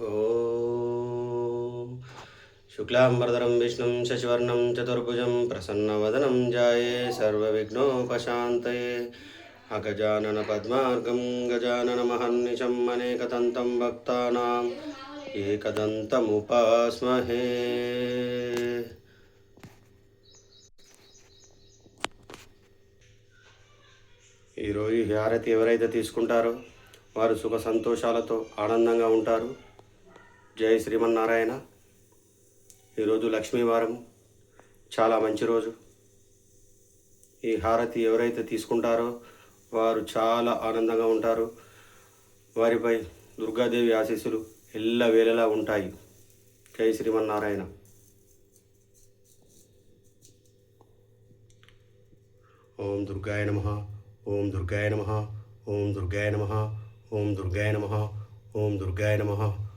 ఓం శుక్లాంబరధరం విష్ణుం శశివర్ణం చతుర్భుజం ప్రసన్నవదనం ధ్యాయే సర్వవిఘ్నోపశాంతయే అగజానన పద్మార్గం గజానన మహర్నిశం అనేకదంతం భక్తానాం ఏకదంతముపాస్మహే. ఈరోజు ఈ హారతి ఎవరైతే తీసుకుంటారో వారు సుఖ సంతోషాలతో ఆనందంగా ఉంటారు. జై శ్రీమన్నారాయణ. ఈరోజు లక్ష్మీవారం, చాలా మంచి రోజు. ఈ హారతి ఎవరైతే తీసుకుంటారో వారు చాలా ఆనందంగా ఉంటారు. వారిపై దుర్గాదేవి ఆశీస్సులు ఎల్లవేళలా ఉంటాయి. జై శ్రీమన్నారాయణ. ఓం దుర్గాయ నమః. ఓం దుర్గాయ నమః. ఓం దుర్గాయ నమః. ఓం దుర్గాయ నమః. ఓం దుర్గాయ నమః.